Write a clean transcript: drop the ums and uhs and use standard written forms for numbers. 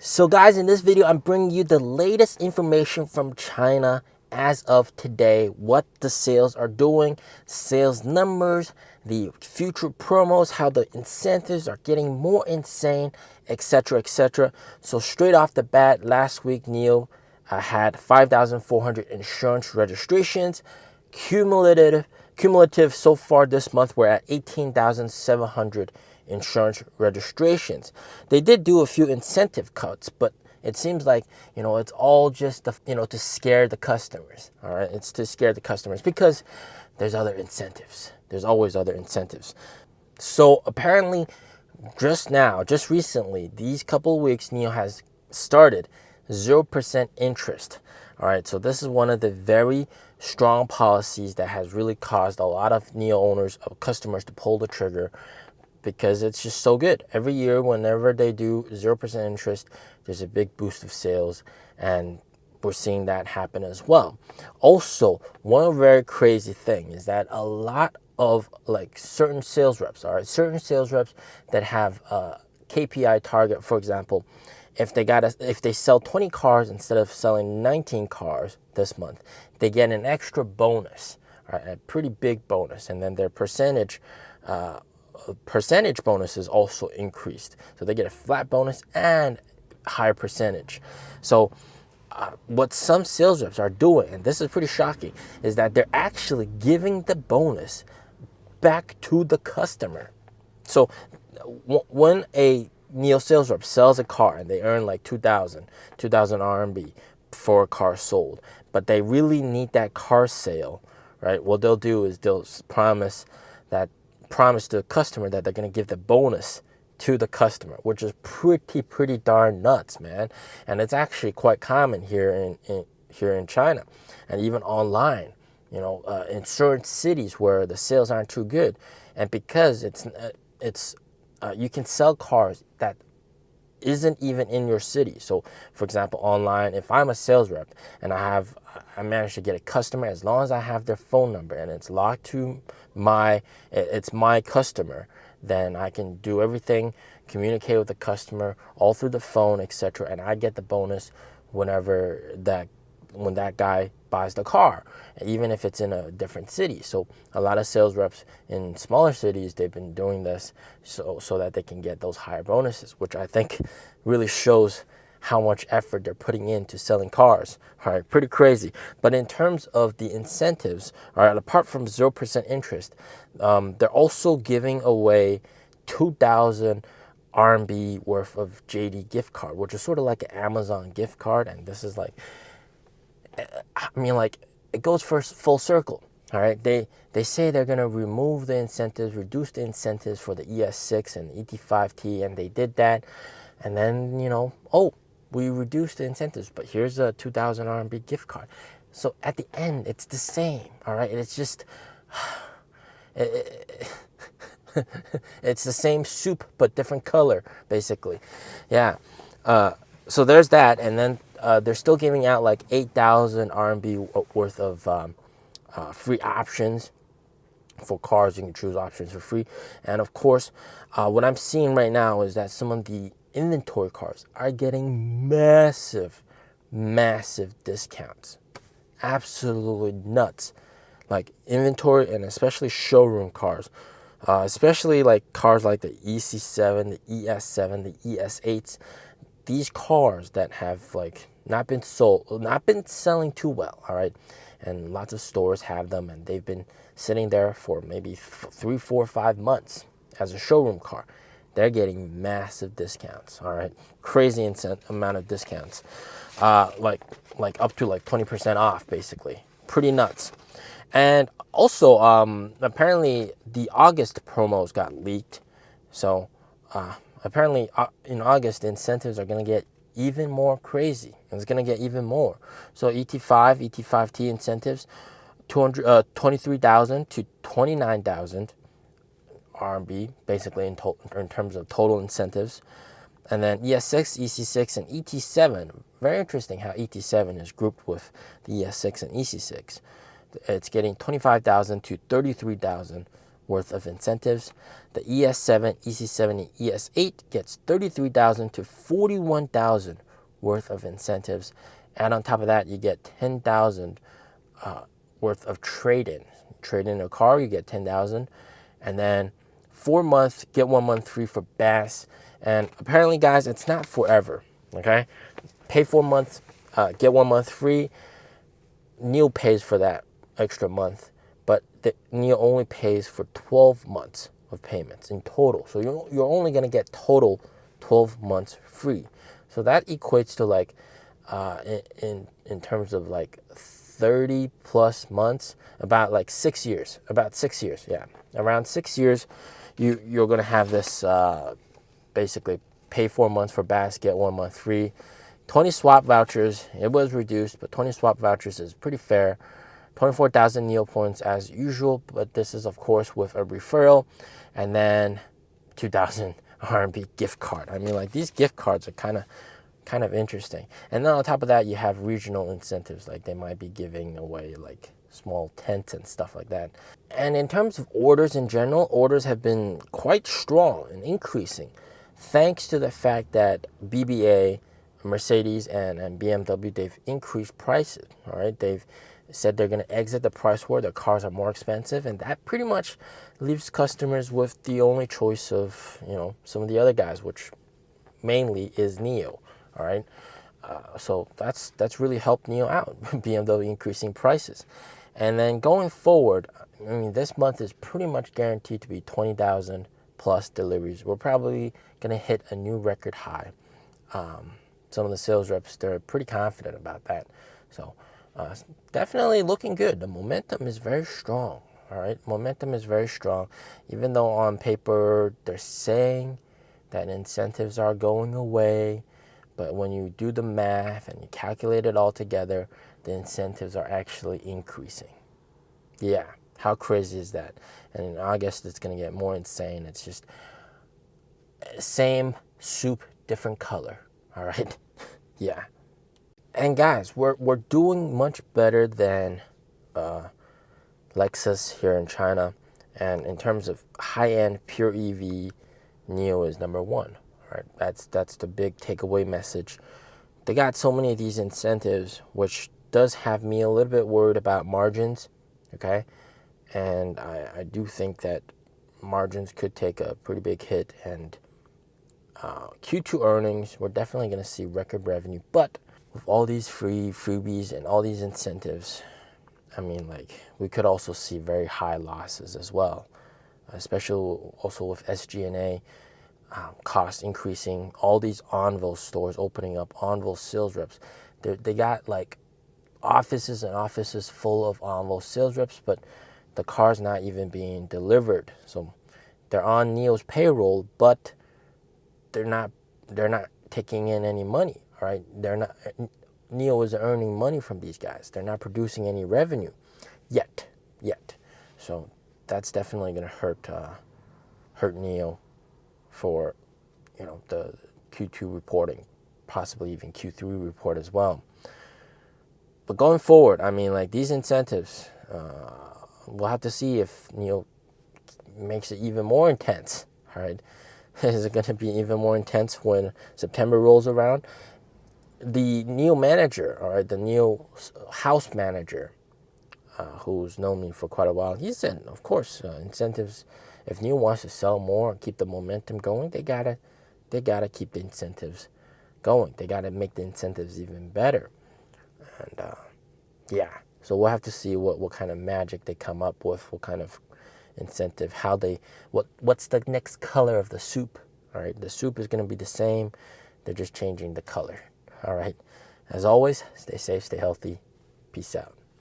So guys, in this video, I'm bringing you the latest information from China as of today, what the sales are doing, sales numbers, the future promos, how the incentives are getting more insane, etc., etc. So straight off the bat, last week, NIO had 5,400 insurance registrations. Cumulative so far this month, we're at 18,700 insurance registrations. They did do a few incentive cuts, but it seems like, it's all just, to scare the customers. All right. It's to scare the customers because there's other incentives. There's always other incentives. So apparently just recently, these couple of weeks, NIO has started 0% interest. All right. So this is one of the very strong policies that has really caused a lot of NIO owners, of customers, to pull the trigger, because it's just so good. Every year, whenever they do 0% interest, there's a big boost of sales, and we're seeing that happen as well. Also, one very crazy thing is that a lot of certain sales reps, certain sales reps that have a KPI target, for example, if they sell 20 cars instead of selling 19 cars this month, they get an extra bonus, a pretty big bonus, and then their percentage bonus is also increased. So they get a flat bonus and higher percentage. So what some sales reps are doing, and this is pretty shocking, is that they're actually giving the bonus back to the customer. So when a NIO sales rep sells a car and they earn like 2,000 RMB for a car sold, but they really need that car sale, right? What they'll do is they'll promise to the customer that they're going to give the bonus to the customer, which is pretty darn nuts, man. And it's actually quite common here in China, and even online, in certain cities where the sales aren't too good, and because you can sell cars that isn't even in your city. So for example, online, if I'm a sales rep and I managed to get a customer, as long as I have their phone number and it's locked to it's my customer, then I can do everything, communicate with the customer all through the phone, etc., and I get the bonus when that guy buys the car, even if it's in a different city. So a lot of sales reps in smaller cities, they've been doing this so that they can get those higher bonuses, which I think really shows how much effort they're putting into selling cars. All right, pretty crazy. But in terms of the incentives, all right, apart from 0% interest, they're also giving away 2,000 RMB worth of JD gift card, which is sort of like an Amazon gift card. And this is it goes full circle. All right, they say they're going to remove the incentives, reduce the incentives for the ES6 and the ET5T, and they did that. And then, we reduced the incentives, but here's a 2,000 RMB gift card. So at the end, it's the same, all right? It's just, it's the same soup, but different color, basically. Yeah, so there's that, and then they're still giving out like 8,000 RMB worth of free options for cars. You can choose options for free. And of course, what I'm seeing right now is that some of the inventory cars are getting massive discounts. Absolutely nuts. Like inventory, and especially showroom cars, especially like cars like the EC7, the ES7, the ES8s. These cars that have not been selling too well, all right? And lots of stores have them, and they've been sitting there for maybe 3, 4, 5 months as a showroom car. They're getting massive discounts, all right? Crazy amount of discounts, like up to 20% off, basically. Pretty nuts. And also, apparently the August promos got leaked. So apparently in August, the incentives are going to get even more crazy. It's going to get even more. So ET5T incentives, 23,000 to 29,000 RMB, basically in terms of total incentives. And then ES6, EC6, and ET7. Very interesting how ET7 is grouped with the ES6 and EC6. It's getting 25,000 to 33,000 worth of incentives. The ES7, EC7, and ES8 gets 33,000 to 41,000 worth of incentives. And on top of that, you get 10,000 worth of trade-in. Trade in a car, you get 10,000. And then 4 months, get 1 month free for BAS. And apparently, guys, it's not forever, okay? Pay 4 months, get 1 month free. NIO pays for that extra month, but the NIO only pays for 12 months of payments in total. So you're only going to get total 12 months free. So that equates to like, in terms of like 30 plus months, about like 6 years, yeah. Around 6 years, you're going to have this basically pay 4 months for BAS, get 1 month free. 20 swap vouchers, it was reduced, but 20 swap vouchers is pretty fair. 24,000 NIO points as usual, but this is of course with a referral, and then 2,000 RMB gift card. I mean, like, these gift cards are kind of interesting. And then on top of that, you have regional incentives, like they might be giving away like small tents and stuff like that. And in terms of orders in general, orders have been quite strong and increasing, thanks to the fact that BBA, Mercedes, and BMW, they've increased prices. All right, they've said they're going to exit the price war. Their cars are more expensive, and that pretty much leaves customers with the only choice of, you know, some of the other guys, which mainly is NIO. All right, so that's really helped NIO out. BMW increasing prices, and then going forward, I mean, this month is pretty much guaranteed to be 20,000 plus deliveries. We're probably going to hit a new record high. Some of the sales reps, they're pretty confident about that. So definitely looking good. The momentum is very strong. All right, momentum is very strong. Even though on paper they're saying that incentives are going away, but when you do the math and you calculate it all together, the incentives are actually increasing. Yeah, how crazy is that? And in August, it's going to get more insane. It's just same soup, different color. All right. Yeah. And guys, we're doing much better than Lexus here in China. And in terms of high-end pure EV, NIO is number one. All right. That's the big takeaway message. They got so many of these incentives, which does have me a little bit worried about margins. Okay. And I do think that margins could take a pretty big hit, and Q2 earnings, we're definitely going to see record revenue. But with all these freebies and all these incentives, I mean, like, we could also see very high losses as well, especially also with SG&A costs increasing. All these Onvo stores opening up, Onvo sales reps, they got like offices and offices full of Onvo sales reps, but the car's not even being delivered. So they're on NIO's payroll, but they're not taking in any money. All right, NIO is earning money from these guys. They're not producing any revenue yet. So that's definitely going to hurt NIO for, you know, the Q2 reporting, possibly even Q3 report as well. But going forward, I mean, like, these incentives, we'll have to see if NIO makes it even more intense. All right. Is it going to be even more intense when September rolls around? The NIO manager, all right, the NIO house manager, who's known me for quite a while, he said, of course, incentives, if NIO wants to sell more and keep the momentum going, they gotta keep the incentives going. They gotta make the incentives even better. And yeah, so we'll have to see what kind of magic they come up with, what kind of incentive, what's the next color of the soup. All right, the soup is going to be the same, they're just changing the color. All right, as always, stay safe, stay healthy, peace out.